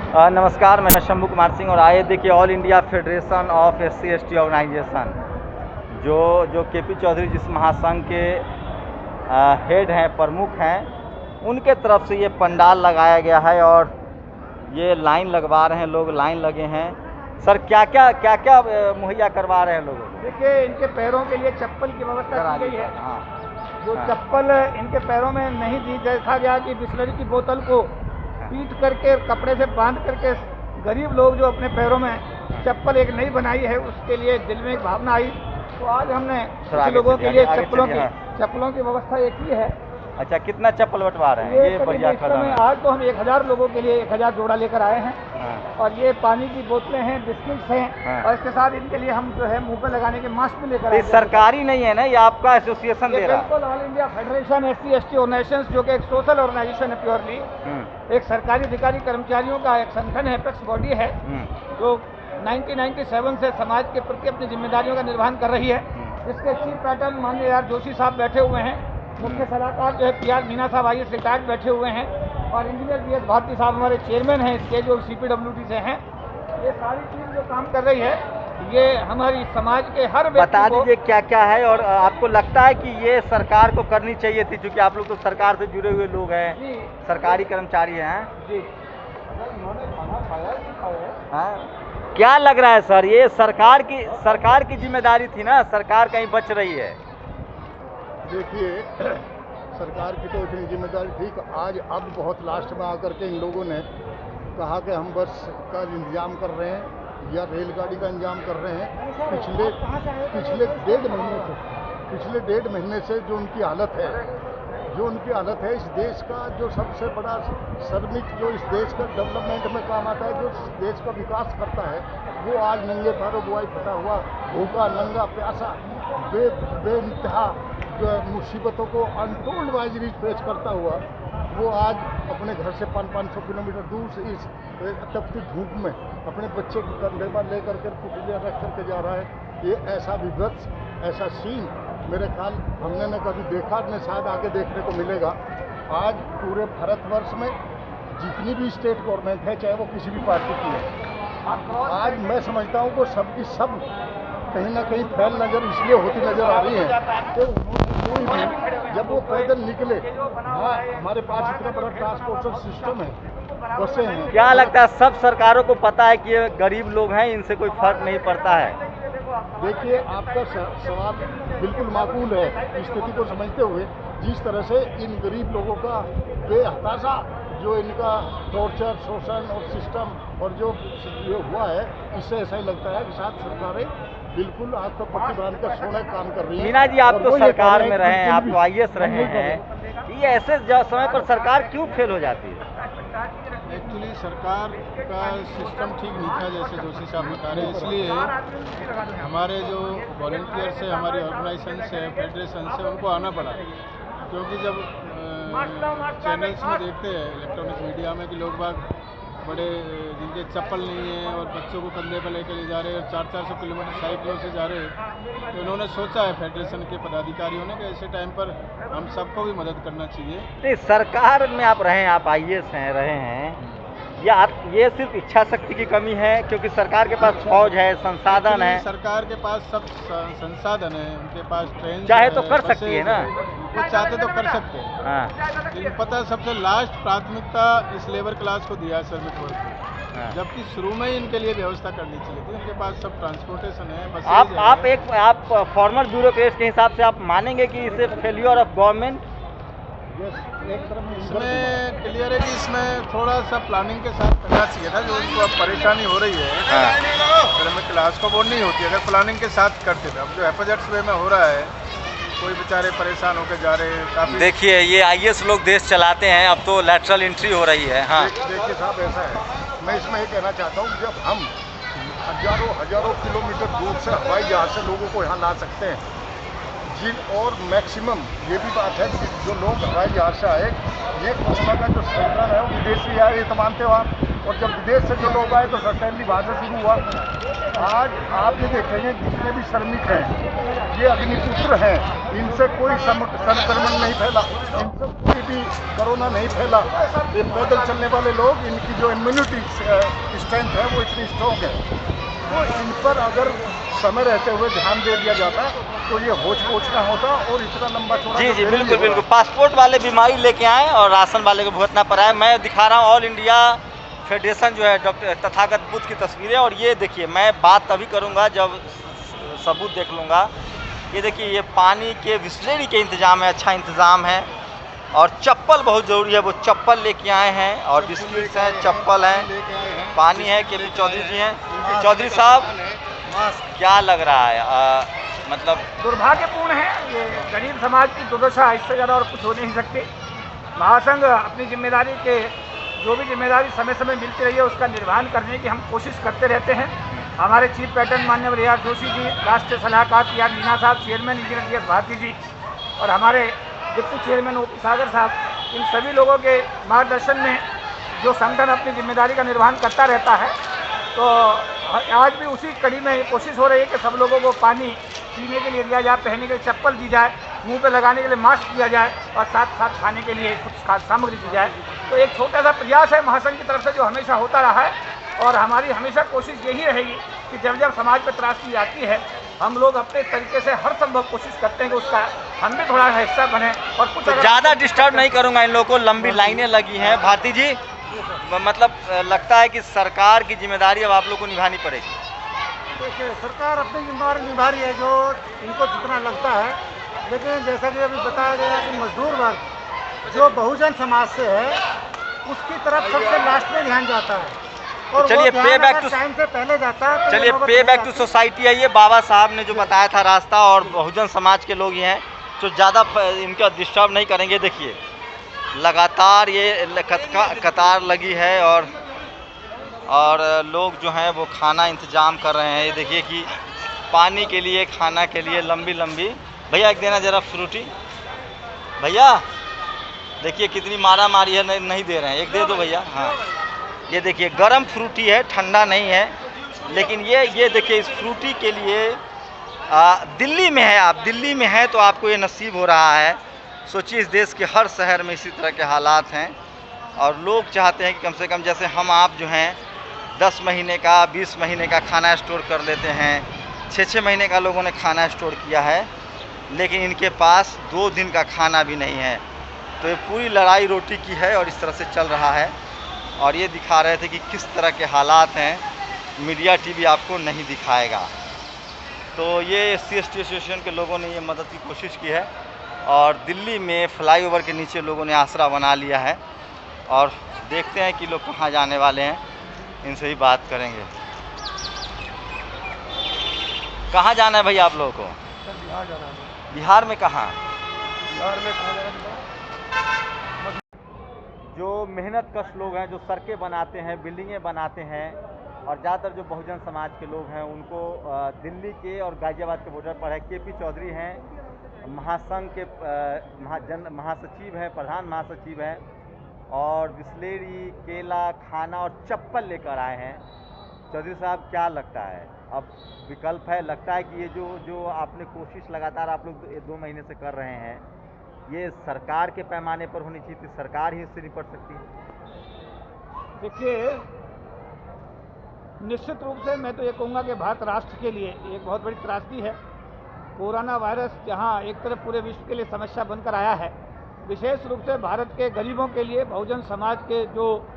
नमस्कार, मैं शंभू कुमार सिंह और आए देखिए all India federation of SC/ST organization जो केपी चौधरी जिस महासंघ के हेड हैं, प्रमुख हैं, उनके तरफ से ये पंडाल लगाया गया है और ये लाइन लगवा रहे हैं, लोग लाइन लगे हैं। सर क्या क्या मुहैया करवा रहे हैं लोगों को? देखिए, इनके पैरों के लिए चप्पल की व्यवस्था की गई है। हाँ, जो चप्पल इनके पैरों में नहीं दी, देखा गया कि बिस्लरी की बोतल को पीट करके कपड़े से बांध करके गरीब लोग जो अपने पैरों में चप्पल एक नई बनाई है, उसके लिए दिल में एक भावना आई, तो आज हमने कुछ लोगों के लिए चप्पलों की व्यवस्था ये की है। अच्छा, कितना चप्पल बंटवा रहे हैं? ये बढ़िया कदम है। आज तो हम 1000 लोगों के लिए 1000 जोड़ा लेकर आए हैं। और ये पानी की बोतलें हैं, बिस्किट्स हैं, और इसके साथ इनके लिए हम जो है मुंह पर लगाने के मास्क भी लेकर आए हैं। सरकारी नहीं है ना, ये आपका एसोसिएशन दे रहा है? बिल्कुल, all India federation SC/ST organization, जो कि एक सोशल ऑर्गेनाइजेशन है, प्योरली एक सरकारी अधिकारी कर्मचारियों का एक संगठन है, एपेक्स बॉडी है, जो 1997 से समाज के प्रति अपनी जिम्मेदारियों का निर्वहन कर रही है। इसके चीफ पैटर्न माननीय आर जोशी साहब बैठे हुए हैं, मुख्य सलाहकार जो है PR मीना साहब IAS रिटायर्ड बैठे हुए हैं, और इंजीनियर BS भारती साहब हमारे चेयरमैन हैं इसके, जो CPWD से हैं। ये सारी टीम जो काम कर रही है, ये हमारी समाज के हर व्यक्ति बता दीजिए क्या क्या है, और आपको लगता है कि ये सरकार को करनी चाहिए थी, क्योंकि आप लोग तो सरकार से जुड़े हुए लोग हैं, सरकारी कर्मचारी हैं जी। उन्होंने खाना खाया कि खाया? हाँ, क्या लग रहा है सर, ये सरकार की जिम्मेदारी थी ना, सरकार कहीं बच रही है? देखिए, सरकार की तो इतनी जिम्मेदारी थी कि आज अब बहुत लास्ट में आकर के इन लोगों ने कहा कि हम बस का इंतजाम कर रहे हैं या रेलगाड़ी का इंतजाम कर रहे हैं। पिछले डेढ़ महीने से जो उनकी हालत है, इस देश का जो सबसे बड़ा श्रमिक, जो इस देश का डेवलपमेंट में काम आता है, जो इस देश का विकास करता है, वो आज नंगे पैरों बुआई फटा हुआ, भूखा नंगा प्यासा, बेइंतहा मुसीबतों को अनटोल्ड वाइज पेश करता हुआ, वो आज अपने घर से 500 किलोमीटर दूर से इस तपती धूप में अपने बच्चे को कंधे पर लेकर के कुटिया रख करके जा रहा है। ये ऐसा विभत्स, ऐसा सीन मेरे ख्याल हमने न कभी देखा, न शायद आगे देखने को मिलेगा। आज पूरे भारतवर्ष में जितनी भी स्टेट गवर्नमेंट है, चाहे वो किसी भी पार्टी की है, आज मैं समझता हूँ कि सबकी सब कहीं ना कहीं फैल नजर इसलिए होती नजर आ रही है कि जब वो पैदल निकले, हाँ, हमारे पास इतना बड़ा ट्रांसपोर्टेशन सिस्टम है, बसें हैं। क्या लगता है, सब सरकारों को पता है कि ये गरीब लोग हैं, इनसे कोई फर्क नहीं पड़ता है? देखिए, आपका सवाल बिल्कुल माकूल है। स्थिति को समझते हुए जिस तरह से इन गरीब लोगों का बेहताशा, जो इनका टॉर्चर, शोषण और सिस्टम और जो हुआ है, इससे ऐसा ही लगता है कि शायद सरकारें बिल्कुल आग पर पट्टी बांध कर सोने काम कर रही है। मीना जी, आप तो सरकार में रहे हैं, आप तो IAS रहे हैं, ये ऐसे समय पर सरकार क्यों फेल हो जाती है? एक्चुअली सरकार का सिस्टम ठीक नहीं था, जैसे जोशी साहब बता रहे हैं, इसलिए हमारे जो वॉलंटियर्स है, हमारे ऑर्गेनाइजेशन से, फेडरेशन से, उनको आना पड़ा। क्योंकि जब चैनल्स में देखते हैं, इलेक्ट्रॉनिक मीडिया में, कि लोग बाग बड़े जिनके चप्पल नहीं है और बच्चों को कंधे पर लेकर जा रहे हैं, 400-400 किलोमीटर साइकिलों से जा रहे हैं, तो इन्होंने सोचा है फेडरेशन के पदाधिकारियों ने कि ऐसे टाइम पर हम सबको भी मदद करना चाहिए। नहीं, सरकार में आप रहे हैं, आप IAS हैं, रहे हैं, या ये सिर्फ इच्छा शक्ति की कमी है? क्योंकि सरकार के पास फौज है, संसाधन है। सरकार के पास सब संसाधन है, उनके पास ट्रेन चाहे तो कर सकती है ना, वो चाहते तो कर सकते हैं। हाँ। लेकिन पता है, सबसे लास्ट प्राथमिकता इस लेबर क्लास को दिया है, श्रमिक वर्ग को, जबकि शुरू में ही इनके लिए व्यवस्था करनी चाहिए थी। उनके पास सब ट्रांसपोर्टेशन है, बस। आप फॉर्मर ब्यूरोक्रेट के हिसाब से आप मानेंगे कि इसे फेलियर ऑफ गवर्नमेंट? इसमें क्लियर है कि इसमें थोड़ा सा प्लानिंग के साथ करना चाहिए था। जो उनको अब परेशानी हो रही है, श्रमिक क्लास को, वो नहीं होती अगर प्लानिंग के साथ करते थे। अब जो एपोजिट वे में हो रहा है, कोई बेचारे परेशान होकर जा रहे हैं काफ़ी। देखिए, ये IAS लोग देश चलाते हैं, अब तो लैटरल एंट्री हो रही है। हाँ, देखिए साहब, ऐसा है, मैं इसमें ये कहना चाहता हूँ, जब हम हजारों किलोमीटर दूर से हवाई जहाज से लोगों को यहाँ ला सकते हैं, और मैक्सिमम ये भी बात है कि जो लोग हवाई जहाज से आए, ये कोरोना का जो संक्रमण है वो विदेशी आए, ये तो मानते हो आप। और जब विदेश से जो लोग आए तो सस्टेनली वहाँ से शुरू हुआ। आज आप ये देखेंगे जितने भी श्रमिक हैं ये अग्निपुत्र हैं, इनसे कोई संक्रमण नहीं फैला, इनसे कोई भी कोरोना नहीं फैला। ये पैदल चलने वाले लोग, इनकी जो इम्यूनिटी स्ट्रेंथ है वो इतनी स्ट्रॉन्ग है, तो इन पर अगर समय रहते हुए ध्यान दे दिया जाता तो ये होच पोच ना होता और इतना लंबा चौड़ा। जी बिल्कुल बिल्कुल। पासपोर्ट वाले बीमारी लेके आए और राशन वाले को भुगतना पड़ा है। मैं दिखा रहा हूँ ऑल इंडिया फेडरेशन जो है डॉक्टर तथागत बुद्ध की तस्वीरें, और ये देखिए मैं बात तभी करूँगा जब सबूत देख लूँगा। ये देखिए ये पानी के बिस्लेरी के इंतज़ाम है, अच्छा इंतज़ाम है, और चप्पल बहुत ज़रूरी है, वो चप्पल लेके आए हैं, और बिस्किट्स हैं, चप्पल हैं, पानी है। केपी चौधरी जी हैं। चौधरी साहब क्या लग रहा है? मतलब दुर्भाग्यपूर्ण है, ये गरीब समाज की दुर्दशा, इससे ज़्यादा और कुछ हो नहीं सकती। महासंघ अपनी जिम्मेदारी के जो भी जिम्मेदारी समय समय मिलती रही है उसका निर्वहन करने की हम कोशिश करते रहते हैं। हमारे चीफ पैटर्न माननीय रियाज जोशी जी, राष्ट्रीय सलाहकार PR मीना साहब, चेयरमैन इंजीनियर DS भारती जी, और हमारे डिप्टी चेयरमैन OP सागर साहब, इन सभी लोगों के मार्गदर्शन में जो संगठन अपनी जिम्मेदारी का निर्वहन करता रहता है, तो आज भी उसी कड़ी में कोशिश हो रही है कि सब लोगों को पानी पीने के लिए दिया जाए, पहनने के लिए चप्पल दी जाए, मुंह पे लगाने के लिए मास्क दिया जाए, और साथ साथ खाने के लिए कुछ खाद्य सामग्री दी जाए। तो एक छोटा सा प्रयास है महासंघ की तरफ से जो हमेशा होता रहा है, और हमारी हमेशा कोशिश यही रहेगी कि जब जब समाज पर त्रासदी आती है हम लोग अपने तरीके से हर संभव कोशिश करते हैं कि उसका हम भी थोड़ा हिस्सा बने। और कुछ तो ज़्यादा डिस्टर्ब नहीं करूँगा इन लोगों को, लंबी लाइनें लगी हैं। भारती जी, मतलब लगता है कि सरकार की जिम्मेदारी अब आप लोग को निभानी पड़ेगी। देखिए सरकार अपनी जिम्मेदारी निभा रही है जो इनको जितना लगता है, लेकिन जैसा कि अभी बताया गया कि मजदूर वर्ग जो बहुजन समाज से है उसकी तरफ सबसे लास्ट में ध्यान जाता है, और चलिए पे बैक टू टाइम से पहले जाता है। चलिए पे बैक टू सोसाइटी है, ये बाबा साहब ने जो बताया था रास्ता, और बहुजन समाज के लोग ये हैं तो ज़्यादा इनका डिस्टर्ब नहीं करेंगे। देखिए लगातार ये कतार लगी है, और लोग जो हैं वो खाना इंतज़ाम कर रहे हैं। ये देखिए कि पानी के लिए, खाना के लिए लंबी लंबी। भैया एक देना ज़रा फ्रूटी, भैया देखिए कितनी मारा मारी है, नहीं दे रहे हैं, एक दे दो भैया। हाँ ये देखिए गरम फ्रूटी है, ठंडा नहीं है, लेकिन ये देखिए इस फ्रूटी के लिए दिल्ली में है, आप दिल्ली में हैं तो आपको ये नसीब हो रहा है। सोचिए इस देश के हर शहर में इसी तरह के हालात हैं, और लोग चाहते हैं कि कम से कम जैसे हम आप जो हैं 10 महीने का 20 महीने का खाना स्टोर कर लेते हैं, 6-6 महीने का लोगों ने खाना स्टोर किया है, लेकिन इनके पास 2 दिन का खाना भी नहीं है। तो ये पूरी लड़ाई रोटी की है और इस तरह से चल रहा है। और ये दिखा रहे थे कि किस तरह के हालात हैं, मीडिया टीवी आपको नहीं दिखाएगा। तो ये SC ST एसोसिएशन के लोगों ने ये मदद की कोशिश की है, और दिल्ली में फ्लाईओवर के नीचे लोगों ने आसरा बना लिया है, और देखते हैं कि लोग कहाँ जाने वाले हैं, इनसे ही बात करेंगे। कहाँ जाना है भैया आप लोगों को? बिहार जाना है। बिहार में कहाँ? बिहार में कहाँ जाना है? जो मेहनत कश लोग हैं, जो सड़कें बनाते हैं, बिल्डिंगें बनाते हैं, और ज़्यादातर जो बहुजन समाज के लोग हैं उनको दिल्ली के और गाज़ियाबाद के बॉर्डर पर है। KP चौधरी हैं, महासंघ के महासचिव हैं, प्रधान महासचिव हैं, और बिस्लेरी, केला, खाना और चप्पल लेकर आए हैं। चौधरी साहब क्या लगता है, अब विकल्प है? लगता है कि ये जो आपने कोशिश लगातार आप लोग 2 महीने से कर रहे हैं, ये सरकार के पैमाने पर होनी चाहिए थी, सरकार ही इससे निपट सकती है? देखिए निश्चित रूप से मैं तो ये कहूँगा कि भारत राष्ट्र के लिए एक बहुत बड़ी त्रासदी है। कोरोना वायरस जहाँ एक तरफ पूरे विश्व के लिए समस्या बनकर आया है, विशेष रूप से भारत के गरीबों के लिए, बहुजन समाज के जो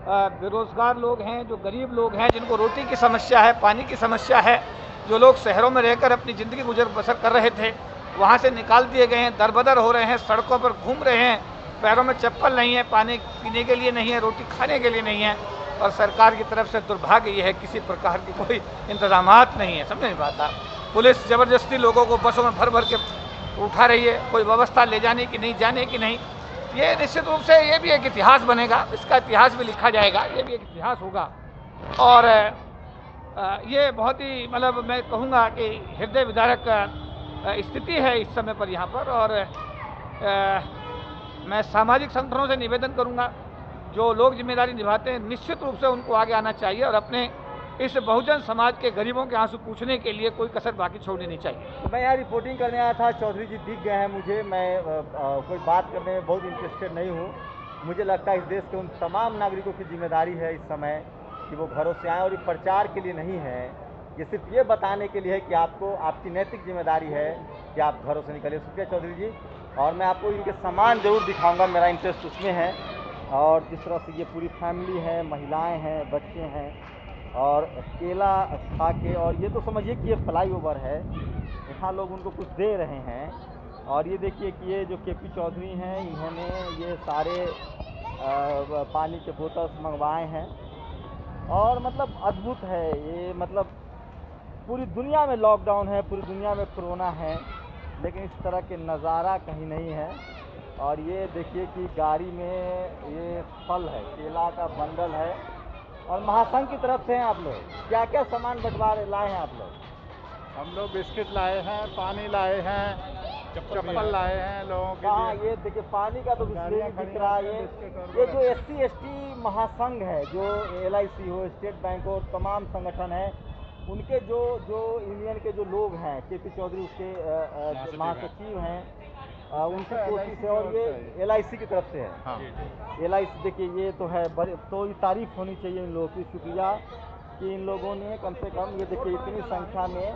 बेरोजगार लोग हैं, जो गरीब लोग हैं, जिनको रोटी की समस्या है, पानी की समस्या है, जो लोग शहरों में रहकर अपनी ज़िंदगी गुजर बसर कर रहे थे, वहाँ से निकाल दिए गए हैं, दरबदर हो रहे हैं, सड़कों पर घूम रहे हैं, पैरों में चप्पल नहीं है, पानी पीने के लिए नहीं है, रोटी खाने के लिए नहीं है, और सरकार की तरफ से दुर्भाग्य ये है किसी प्रकार की कोई इंतजामात नहीं है। समझ नहीं पाता, पुलिस ज़बरदस्ती लोगों को बसों में भर भर के उठा रही है, कोई व्यवस्था ले जाने की नहीं, जाने की नहीं। ये निश्चित रूप से ये भी एक इतिहास बनेगा, इसका इतिहास भी लिखा जाएगा, ये भी एक इतिहास होगा। और ये बहुत ही मतलब मैं कहूँगा कि हृदय विदारक स्थिति है इस समय पर यहाँ पर। और मैं सामाजिक संगठनों से निवेदन करूँगा, जो लोग जिम्मेदारी निभाते हैं निश्चित रूप से उनको आगे आना चाहिए और अपने इस बहुजन समाज के गरीबों के आंसू पूछने के लिए कोई कसर बाकी छोड़नी नहीं चाहिए। तो मैं यहाँ रिपोर्टिंग करने आया था, चौधरी जी दिख गए हैं मुझे। मैं कोई बात करने में बहुत इंटरेस्टेड नहीं हूँ। मुझे लगता है इस देश के उन तमाम नागरिकों की जिम्मेदारी है इस समय कि वो घरों से आएँ, और ये प्रचार के लिए नहीं है, ये सिर्फ ये बताने के लिए है कि आपको आपकी नैतिक जिम्मेदारी है कि आप घरों से निकलिए। शुक्रिया चौधरी जी। और मैं आपको इनके सामान ज़रूर दिखाऊंगा, मेरा इंटरेस्ट उसमें है। और जिस तरह से ये पूरी फैमिली है, महिलाएं हैं, बच्चे हैं, और केला खा के, और ये तो समझिए कि ये फ्लाईओवर है, यहाँ लोग उनको कुछ दे रहे हैं। और ये देखिए कि ये जो केपी चौधरी हैं, इन्होंने ये सारे पानी के बोतल्स मंगवाए हैं, और मतलब अद्भुत है ये। मतलब पूरी दुनिया में लॉकडाउन है, पूरी दुनिया में कोरोना है, लेकिन इस तरह के नज़ारा कहीं नहीं है। और ये देखिए कि गाड़ी में ये फल है, केला का बंडल है, और महासंघ की तरफ से हैं आप लोग। क्या क्या सामान बंटवारे लाए हैं आप लोग? हम लोग बिस्किट लाए हैं, पानी लाए हैं, चप्पल लाए हैं लोगों के हाँ, लिए। ये देखिए पानी का तो बिस्लेरी दिख रहा है। ये जो SC/ST महासंघ है, जो LIC हो, स्टेट बैंक हो, तमाम संगठन है, उनके जो यूनियन के जो लोग हैं, केपी चौधरी उसके महासचिव हैं, उनकी कोशिश है। और ये LIC की तरफ से है। हाँ। LIC देखिए ये तो है, तो ये तारीफ होनी चाहिए इन लोगों की। शुक्रिया कि इन लोगों ने कम से कम ये देखिए इतनी संख्या में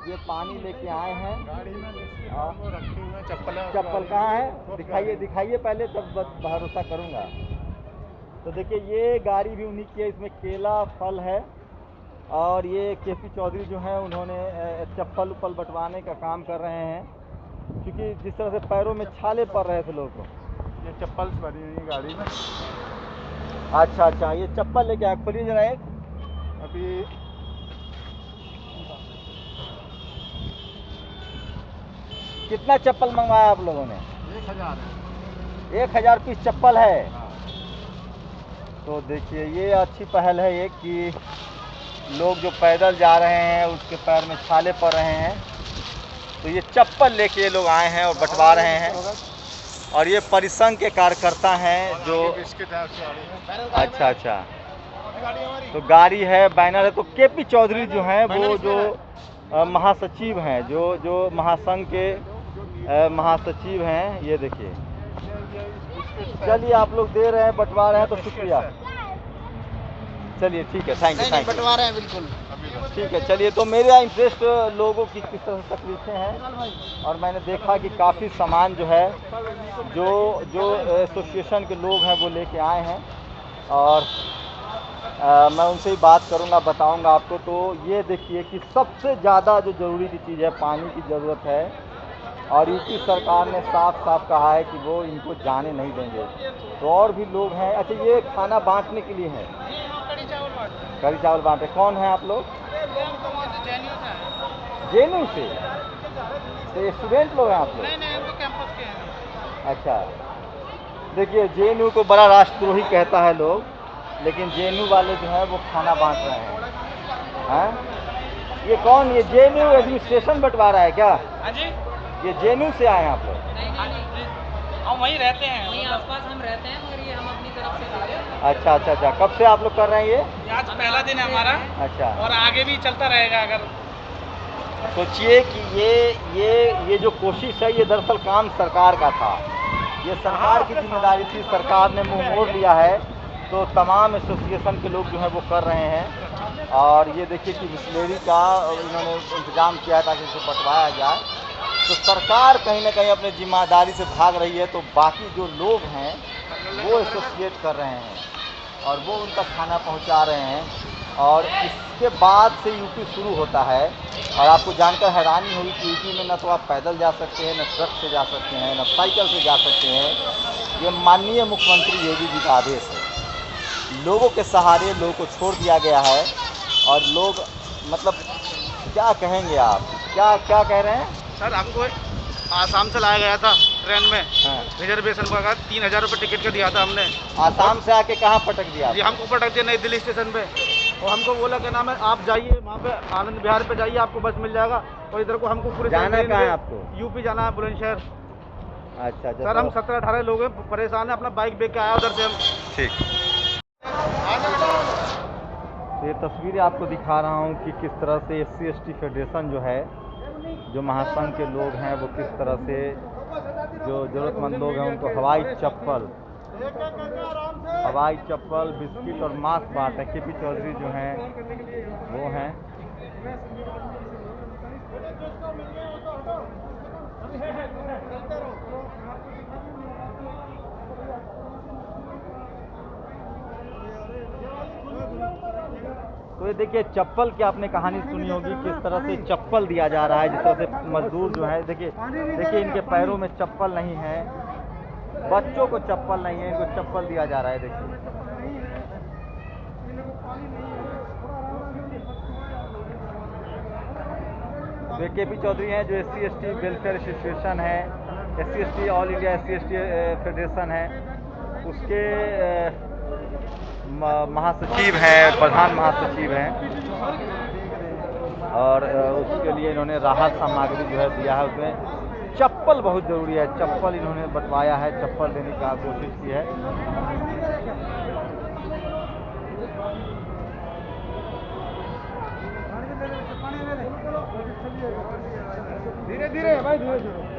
ये पानी लेके आए हैं। गाड़ी में वो रखे हुए हैं, चप्पल कहाँ है? दिखाइए पहले, तब भरोसा करूँगा। तो देखिए ये गाड़ी भी उन्हीं की है, इसमें केला फल है। और ये केपी चौधरी जो हैं उन्होंने चप्पल उप्पल बंटवाने का काम कर रहे हैं, क्योंकि जिस तरह से पैरों में छाले पड़ रहे थे लोगों को। ये चप्पल भरी हुई गाड़ी में। अच्छा, ये चप्पल लेके आए, खोलिए जरा एक। अभी कितना चप्पल मंगवाया आप लोगों ने? 1000 है। 1000 पीस चप्पल है। तो देखिए ये अच्छी पहल है ये कि लोग जो पैदल जा रहे हैं उसके पैर में छाले पड़ रहे हैं, तो ये चप्पल लेके लोग आए हैं और बंटवा रहे हैं। और ये परिसंघ के कार्यकर्ता हैं जो अच्छा तो गाड़ी है, बैनर है। तो केपी चौधरी जो हैं वो जो महासचिव हैं, जो महासंघ के महासचिव हैं, ये देखिए। चलिए आप लोग दे रहे हैं, बंटवा रहे हैं, तो शुक्रिया। चलिए ठीक है, थैंक यू। बंटवा रहे हैं बिल्कुल, ठीक है। चलिए, तो मेरा इंटरेस्ट लोगों की किस तरह से तकलीफें हैं, और मैंने देखा कि काफ़ी सामान जो है जो एसोसिएशन के लोग हैं वो लेके आए हैं, और मैं उनसे ही बात करूंगा, बताऊंगा आपको। तो ये देखिए कि सबसे ज़्यादा जो ज़रूरी की चीज़ है, पानी की ज़रूरत है, और यूपी सरकार ने साफ साफ कहा है कि वो इनको जाने नहीं देंगे। तो और भी लोग हैं। अच्छा, ये खाना बांटने के लिए है, कढ़ी चावल बांटे। कौन है आप लोग? JNU से। तो ये स्टूडेंट लोग हैं आप लोग? नहीं, हम तो कैंपस के हैं। अच्छा, देखिए JNU को बड़ा राष्ट्रद्रोही कहता है लोग, लेकिन JNU वाले जो है वो खाना बांट रहे हैं। ये कौन? ये JNU एडमिनिस्ट्रेशन बंटवा रहा है क्या? हाँ जी, ये JNU से आए हैं आप लोग? हम वहीं रहते हैं, वहीं आसपास हम रहते हैं, मगर ये हम अपनी तरफ से कर रहे हैं। अच्छा। कब से आप लोग कर रहे हैं ये? आज पहला दिन है हमारा, अच्छा। और आगे भी चलता रहेगा। अगर सोचिए कि ये जो कोशिश है, ये दरअसल काम सरकार का था, ये सरकार की जिम्मेदारी थी, सरकार ने मुंह मोड़ लिया है। तो तमाम एसोसिएशन के लोग जो है वो कर रहे हैं। और ये देखिए कि बिस्लेरी का इन्होंने इंतजाम किया है ताकि इसे बंटवाया जाए। तो सरकार कहीं ना कहीं अपनी जिम्मेदारी से भाग रही है, तो बाकी जो लोग हैं वो एसोसिएट कर रहे हैं और वो उनका खाना पहुंचा रहे हैं। और इसके बाद से यूपी शुरू होता है। और आपको जानकर हैरानी होगी कि यूपी में न तो आप पैदल जा सकते हैं, न ट्रक से जा सकते हैं, न साइकिल से जा सकते हैं। ये माननीय मुख्यमंत्री योगी जी का आदेश है। लोगों के सहारे लोगों को छोड़ दिया गया है। और लोग मतलब क्या कहेंगे आप, क्या कह रहे हैं? सर, हमको आसाम से लाया गया था ट्रेन में। हाँ। रिजर्वेशन का 3000 रुपये टिकट का दिया था हमने। आसाम से आके कहाँ पटक दिया? जी, हमको पटक दिया नई दिल्ली स्टेशन पे, और हमको बोला क्या नाम है, आप जाइए वहाँ पे आनंद विहार पे जाइए, आपको बस मिल जाएगा। और इधर को हमको पूरे जाना कहाँ है आपको? यूपी जाना है, बुलंदशहर। अच्छा। सर, हम 17-18 लोग हैं, परेशान हैं। अपना बाइक बेच के आया उधर से हम। ठीक। तो ये तस्वीरें आपको दिखा रहा हूँ कि किस तरह से SC/ST फेडरेशन जो है, जो महासंघ के लोग हैं, वो किस तरह से जो ज़रूरतमंद लोग हैं उनको हवाई चप्पल, बिस्किट और मास्क बांटे। KP चौधरी जो हैं वो हैं। तो ये देखिए चप्पल की आपने कहानी सुनी होगी, किस तरह से चप्पल दिया जा रहा है, जिस तरह से मजदूर जो है, देखिए इनके पैरों में चप्पल नहीं है, बच्चों को चप्पल नहीं है, इनको चप्पल दिया जा रहा है। देखिए तो KP चौधरी हैं जो SC/ST वेलफेयर एसोसिएशन है, SC/ST all India SC/ST federation है, उसके महासचिव हैं, प्रधान महासचिव हैं। और उसके लिए इन्होंने राहत सामग्री जो है दिया है। उसमें चप्पल बहुत ज़रूरी है, चप्पल इन्होंने बंटवाया है, चप्पल देने का कोशिश की है। धीरे धीरे भाई, धीरे धीरे।